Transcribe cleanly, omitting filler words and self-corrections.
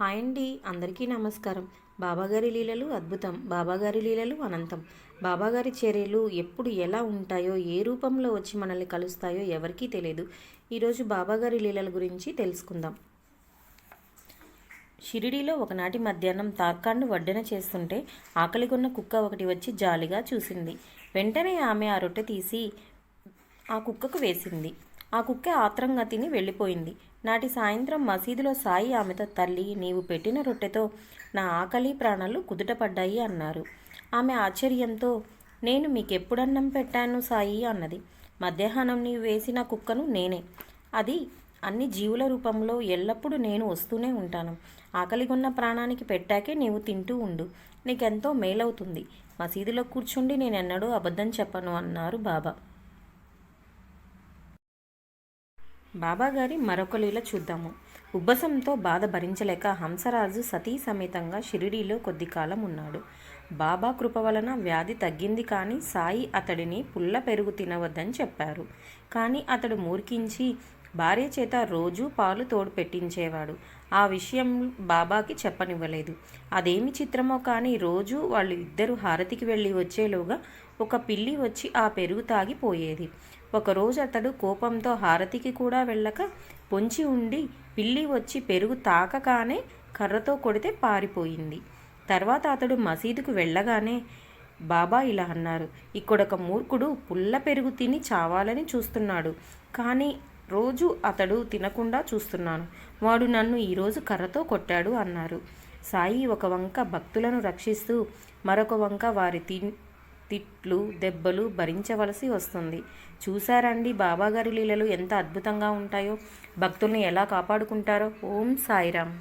Hi అండి, అందరికీ నమస్కారం. బాబాగారి లీలలు అద్భుతం, బాబాగారి లీలలు అనంతం. బాబాగారి చర్యలు ఎప్పుడు ఎలా ఉంటాయో, ఏ రూపంలో వచ్చి మనల్ని కలుస్తాయో ఎవరికీ తెలియదు. ఈరోజు బాబాగారి లీలల గురించి తెలుసుకుందాం. షిరిడీలో ఒకనాటి మధ్యాహ్నం తార్కాండు వడ్డన చేస్తుంటే ఆకలిగొన్న కుక్క ఒకటి వచ్చి జాలిగా చూసింది. వెంటనే ఆమె ఆ రొట్టె తీసి ఆ కుక్కకు వేసింది. ఆ కుక్క ఆత్రంగా తిని వెళ్ళిపోయింది. నాటి సాయంత్రం మసీదులో సాయి ఆమెతో, తల్లి, నీవు పెట్టిన రొట్టెతో నా ఆకలి ప్రాణాలు కుదుటపడ్డాయి అన్నారు. ఆమె ఆశ్చర్యంతో, నేను మీకెప్పుడన్నం పెట్టాను సాయి అన్నది. మధ్యాహ్నం నీవు వేసిన కుక్కను నేనే. అది అన్ని జీవుల రూపంలో ఎల్లప్పుడూ నేను వస్తూనే ఉంటాను. ఆకలిగొన్న ప్రాణానికి పెట్టాకే నీవు తింటూ ఉండు, నీకెంతో మేలవుతుంది. మసీదులో కూర్చుండి నేనెన్నడూ అబద్ధం చెప్పను అన్నారు బాబా. బాబాగారి మరొక లీల చూద్దాము. ఉబ్బసంతో బాధ భరించలేక హంసరాజు సతీ సమేతంగా షిరిడీలో కొద్ది కాలం ఉన్నాడు. బాబా కృప వలన వ్యాధి తగ్గింది. కానీ సాయి అతడిని పుల్ల పెరుగు తినవద్దని చెప్పారు. కానీ అతడు మూర్ఖించి భార్య చేత రోజూ పాలు తోడు పెట్టించేవాడు. ఆ విషయం బాబాకి చెప్పనివ్వలేదు. అదేమి చిత్రమో కానీ రోజు వాళ్ళు ఇద్దరు హారతికి వెళ్ళి వచ్చేలోగా ఒక పిల్లి వచ్చి ఆ పెరుగు తాగిపోయేది. ఒకరోజు అతడు కోపంతో హారతికి కూడా వెళ్ళక పొంచి ఉండి పిల్లి వచ్చి పెరుగు తాకగానే కర్రతో కొడితే పారిపోయింది. తర్వాత అతడు మసీదుకు వెళ్ళగానే బాబా ఇలా అన్నారు, ఇక్కడొక మూర్ఖుడు పుల్ల పెరుగు తిని చావాలని చూస్తున్నాడు. కానీ రోజు అతడు తినకుండా చూస్తున్నాను. వాడు నన్ను ఈరోజు కర్రతో కొట్టాడు అన్నారు. సాయి ఒక వంక భక్తులను రక్షిస్తూ మరొక వంక వారి తిట్లు, దెబ్బలు భరించవలసి వస్తుంది. చూశారండి బాబాగారి లీలలు ఎంత అద్భుతంగా ఉంటాయో, భక్తుల్ని ఎలా కాపాడుకుంటారో. ఓం సాయిరామ్.